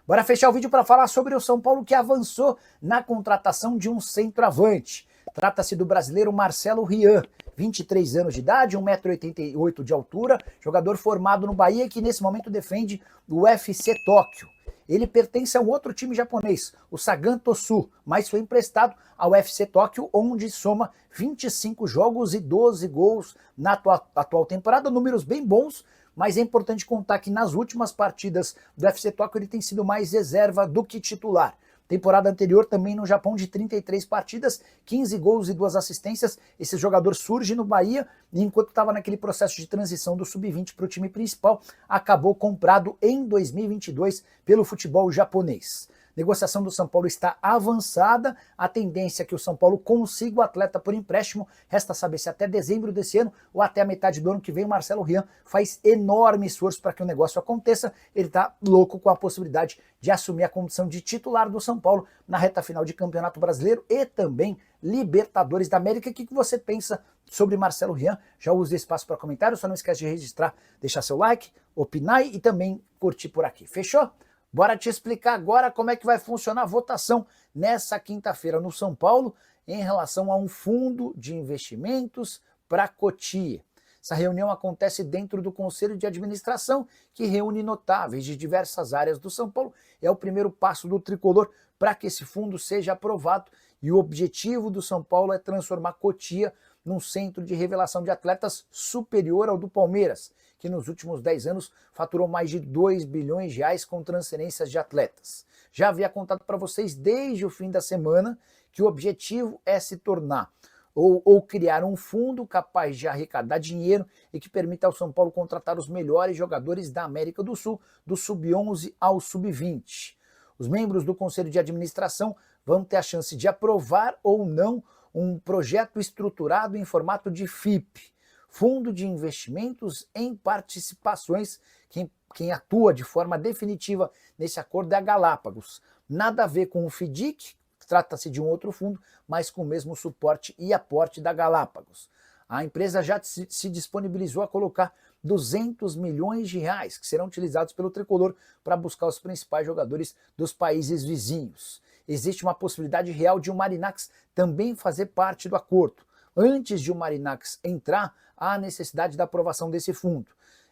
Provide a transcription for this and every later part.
Bora fechar o vídeo para falar sobre o São Paulo que avançou na contratação de um centroavante. Trata-se do brasileiro Marcelo Rian, 23 anos de idade, 1,88 m de altura, jogador formado no Bahia que nesse momento defende o FC Tóquio. Ele pertence a um outro time japonês, o Sagan Tosu, mas foi emprestado ao FC Tóquio, onde soma 25 jogos e 12 gols na atual temporada, números bem bons, mas é importante contar que nas últimas partidas do FC Tóquio ele tem sido mais reserva do que titular. Temporada anterior também no Japão de 33 partidas, 15 gols e 2 assistências. Esse jogador surge no Bahia e enquanto estava naquele processo de transição do Sub-20 para o time principal, acabou comprado em 2022 pelo futebol japonês. Negociação do São Paulo está avançada, a tendência é que o São Paulo consiga o atleta por empréstimo, resta saber se até dezembro desse ano ou até a metade do ano que vem. O Marcelo Rian faz enorme esforço para que o negócio aconteça, ele está louco com a possibilidade de assumir a condição de titular do São Paulo na reta final de Campeonato Brasileiro e também Libertadores da América. O que você pensa sobre Marcelo Rian? Já use esse espaço para comentário, só não esquece de registrar, deixar seu like, opinar e também curtir por aqui, fechou? Bora te explicar agora como é que vai funcionar a votação nessa quinta-feira no São Paulo em relação a um fundo de investimentos para Cotia. Essa reunião acontece dentro do Conselho de Administração, que reúne notáveis de diversas áreas do São Paulo. É o primeiro passo do tricolor para que esse fundo seja aprovado e o objetivo do São Paulo é transformar Cotia num centro de revelação de atletas superior ao do Palmeiras, que nos últimos 10 anos faturou mais de 2 bilhões de reais com transferências de atletas. Já havia contado para vocês desde o fim da semana que o objetivo é se tornar ou criar um fundo capaz de arrecadar dinheiro e que permita ao São Paulo contratar os melhores jogadores da América do Sul, do Sub-11 ao Sub-20. Os membros do Conselho de Administração vão ter a chance de aprovar ou não um projeto estruturado em formato de FIP, Fundo de Investimentos em Participações. Quem atua de forma definitiva nesse acordo é a Galápagos. Nada a ver com o FIDIC, trata-se de um outro fundo, mas com o mesmo suporte e aporte da Galápagos. A empresa já se disponibilizou a colocar 200 milhões de reais, que serão utilizados pelo tricolor para buscar os principais jogadores dos países vizinhos. Existe uma possibilidade real de o Marinacks também fazer parte do acordo. Antes de o Marinacks entrar, há a necessidade da aprovação desse fundo.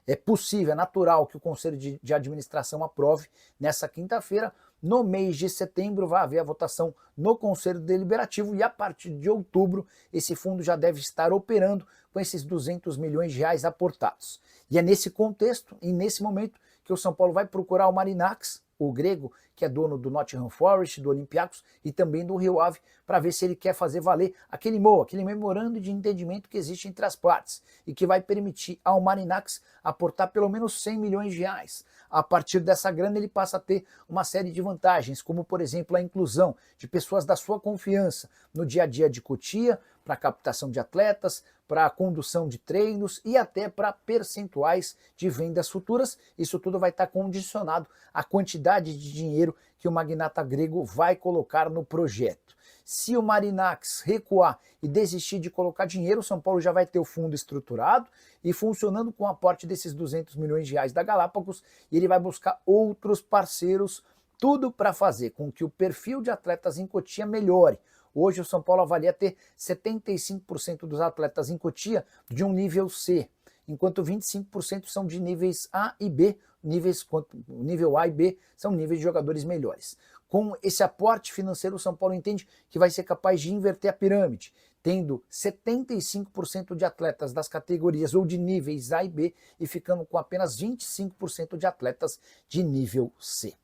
É possível, é natural que o Conselho de Administração aprove nessa quinta-feira. No mês de setembro vai haver a votação no Conselho Deliberativo e a partir de outubro esse fundo já deve estar operando com esses 200 milhões de reais aportados. E é nesse contexto e nesse momento que o São Paulo vai procurar o Marinacks, o grego, que é dono do Nottingham Forest, do Olympiacos e também do Rio Ave, para ver se ele quer fazer valer aquele MOA, aquele memorando de entendimento que existe entre as partes e que vai permitir ao Marinacks aportar pelo menos 100 milhões de reais. A partir dessa grana ele passa a ter uma série de vantagens, como por exemplo a inclusão de pessoas da sua confiança no dia a dia de Cotia, para captação de atletas, para a condução de treinos e até para percentuais de vendas futuras. Isso tudo vai estar condicionado à quantidade de dinheiro que o magnata grego vai colocar no projeto. Se o Marinacks recuar e desistir de colocar dinheiro, o São Paulo já vai ter o fundo estruturado e funcionando com o aporte desses 200 milhões de reais da Galápagos, e ele vai buscar outros parceiros, tudo para fazer com que o perfil de atletas em Cotia melhore. Hoje o São Paulo avalia ter 75% dos atletas em Cotia de um nível C, enquanto 25% são de níveis A e B, nível A e B são níveis de jogadores melhores. Com esse aporte financeiro, o São Paulo entende que vai ser capaz de inverter a pirâmide, tendo 75% de atletas das categorias ou de níveis A e B e ficando com apenas 25% de atletas de nível C.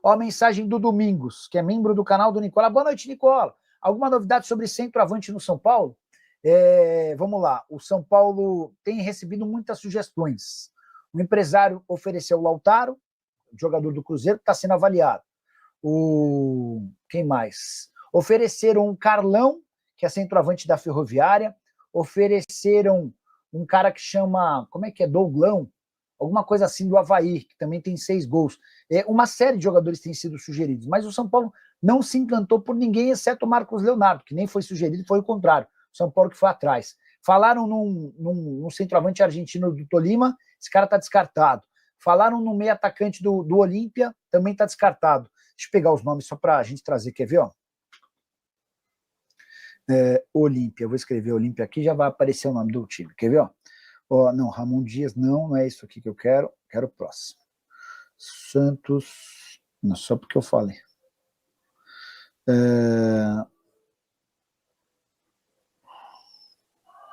Ó, a mensagem do Domingos, que é membro do canal do Nicola. Boa noite, Nicola. Alguma novidade sobre centroavante no São Paulo? Vamos lá. O São Paulo tem recebido muitas sugestões. O empresário ofereceu o Lautaro, jogador do Cruzeiro, que está sendo avaliado. Quem mais? Ofereceram o Carlão, que é centroavante da Ferroviária. Ofereceram um cara que chama, como é que é? Douglão? Alguma coisa assim do Avaí, que também tem 6 gols. Uma série de jogadores têm sido sugeridos, mas o São Paulo não se encantou por ninguém, exceto o Marcos Leonardo, que nem foi sugerido, foi o contrário. O São Paulo que foi atrás. Falaram num centroavante argentino do Tolima, esse cara está descartado. Falaram no meio atacante do Olímpia, também está descartado. Deixa eu pegar os nomes só para a gente trazer, quer ver? Ó? Olímpia, vou escrever Olímpia aqui, já vai aparecer o nome do time, quer ver? Ó, não, Ramon Dias, não é isso aqui que eu quero o próximo. Santos, não, só porque eu falei.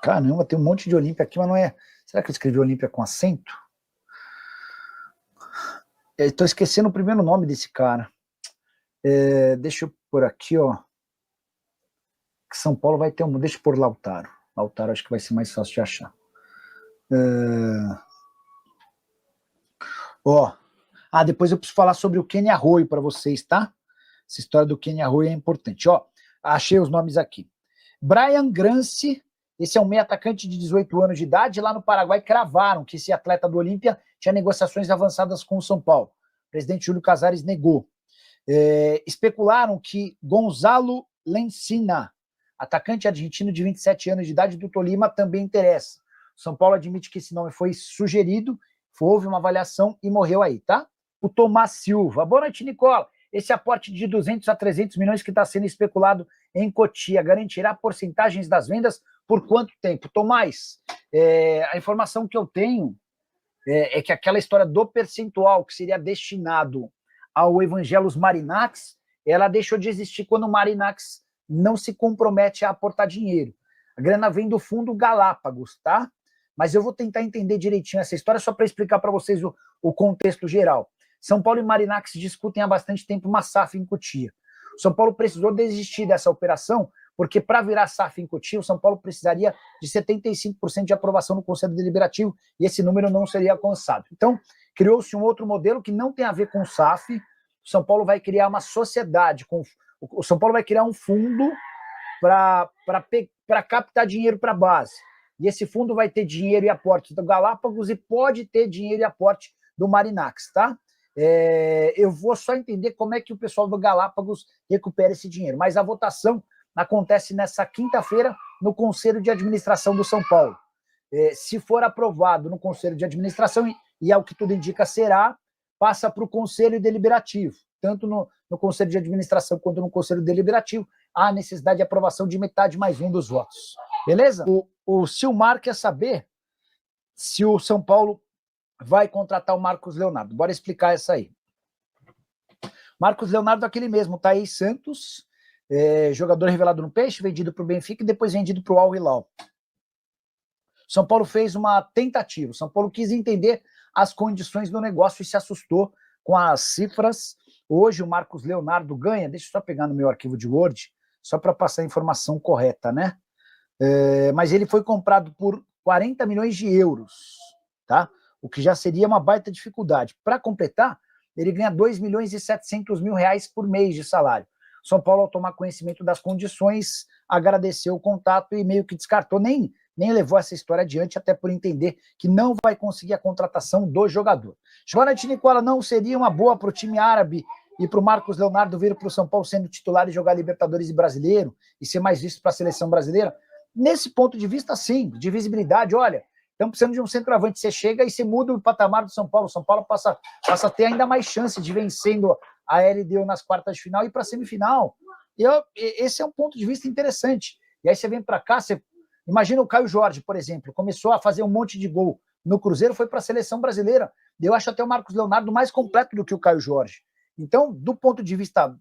Caramba, tem um monte de Olímpia aqui, mas não é... Será que eu escrevi Olímpia com acento? Estou esquecendo o primeiro nome desse cara. Deixa eu pôr aqui, ó. São Paulo vai ter um... Deixa eu pôr Lautaro. Lautaro acho que vai ser mais fácil de achar. Depois eu preciso falar sobre o Kenny Arroyo para vocês, tá? Essa história do Kenny Arroyo é importante. Ó, achei os nomes aqui. Brian Grance, esse é um meio atacante de 18 anos de idade, lá no Paraguai cravaram que esse atleta do Olímpia tinha negociações avançadas com o São Paulo. O presidente Júlio Casares negou. Especularam que Gonzalo Lencina, atacante argentino de 27 anos de idade do Tolima, também interessa. O São Paulo admite que esse nome foi sugerido, houve uma avaliação e morreu aí, tá? O Tomás Silva. Boa noite, Nicola. Esse aporte de 200 a 300 milhões que está sendo especulado em Cotia garantirá porcentagens das vendas por quanto tempo? Tomás, a informação que eu tenho é que aquela história do percentual que seria destinado ao Evangelos Marinax, ela deixou de existir quando o Marinax não se compromete a aportar dinheiro. A grana vem do fundo Galápagos, tá? Mas eu vou tentar entender direitinho essa história só para explicar para vocês o contexto geral. São Paulo e Marinax discutem há bastante tempo uma SAF em Cotia. O São Paulo precisou desistir dessa operação, porque para virar SAF em Cotia, o São Paulo precisaria de 75% de aprovação no Conselho Deliberativo e esse número não seria alcançado. Então, criou-se um outro modelo que não tem a ver com SAF. O São Paulo vai criar uma sociedade, o São Paulo vai criar um fundo para captar dinheiro para a base. E esse fundo vai ter dinheiro e aporte do Galápagos e pode ter dinheiro e aporte do Marinax, tá? Eu vou só entender como é que o pessoal do Galápagos recupera esse dinheiro. Mas a votação acontece nessa quinta-feira no Conselho de Administração do São Paulo. Se for aprovado no Conselho de Administração, e ao que tudo indica será, passa para o Conselho Deliberativo. Tanto no Conselho de Administração quanto no Conselho Deliberativo, há necessidade de aprovação de metade mais um dos votos. Beleza? O Silmar quer saber se o São Paulo vai contratar o Marcos Leonardo. Bora explicar essa aí. Marcos Leonardo é aquele mesmo, Thaís Santos, jogador revelado no Peixe, vendido para o Benfica e depois vendido para o Al Hilal. São Paulo fez uma tentativa. São Paulo quis entender as condições do negócio e se assustou com as cifras. Hoje o Marcos Leonardo ganha, deixa eu só pegar no meu arquivo de Word, só para passar a informação correta, né? Mas ele foi comprado por 40 milhões de euros, tá? O que já seria uma baita dificuldade. Para completar, ele ganha 2 milhões e 700 mil reais por mês de salário. São Paulo, ao tomar conhecimento das condições, agradeceu o contato e meio que descartou, nem levou essa história adiante, até por entender que não vai conseguir a contratação do jogador. Joana de Nicola, não seria uma boa para o time árabe e para o Marcos Leonardo vir para o São Paulo sendo titular e jogar Libertadores e Brasileiro e ser mais visto para a seleção brasileira? Nesse ponto de vista, sim, de visibilidade, olha, estamos precisando de um centroavante, você chega e você muda o patamar do São Paulo passa a ter ainda mais chance de vencendo a LDU nas quartas de final e para a semifinal. Esse é um ponto de vista interessante. E aí você vem para cá, imagina o Caio Jorge, por exemplo, começou a fazer um monte de gol no Cruzeiro, foi para a seleção brasileira. Eu acho até o Marcos Leonardo mais completo do que o Caio Jorge. Então, do ponto de vista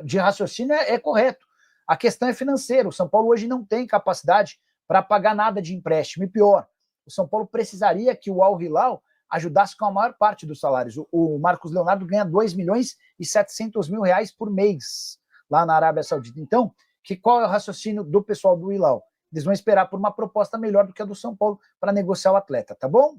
de raciocínio, é correto. A questão é financeira. O São Paulo hoje não tem capacidade para pagar nada de empréstimo. E pior, o São Paulo precisaria que o Al Hilal ajudasse com a maior parte dos salários. O Marcos Leonardo ganha 2 milhões e 700 mil reais por mês lá na Arábia Saudita. Então, qual é o raciocínio do pessoal do Hilal? Eles vão esperar por uma proposta melhor do que a do São Paulo para negociar o atleta, tá bom?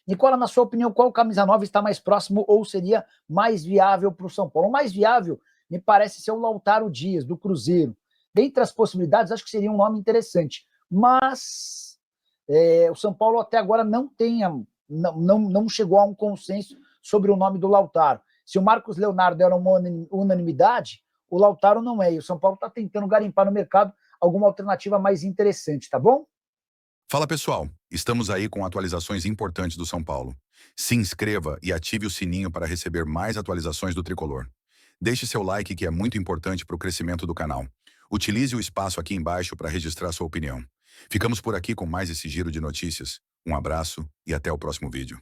Nicola, na sua opinião, qual camisa 9 está mais próximo ou seria mais viável para o São Paulo? O mais viável me parece ser o Lautaro Dias, do Cruzeiro. Dentre as possibilidades, acho que seria um nome interessante. Mas o São Paulo até agora não chegou a um consenso sobre o nome do Lautaro. Se o Marcos Leonardo era uma unanimidade, o Lautaro não é. E o São Paulo está tentando garimpar no mercado alguma alternativa mais interessante, tá bom? Fala pessoal, estamos aí com atualizações importantes do São Paulo. Se inscreva e ative o sininho para receber mais atualizações do Tricolor. Deixe seu like que é muito importante para o crescimento do canal. Utilize o espaço aqui embaixo para registrar sua opinião. Ficamos por aqui com mais esse giro de notícias. Um abraço e até o próximo vídeo.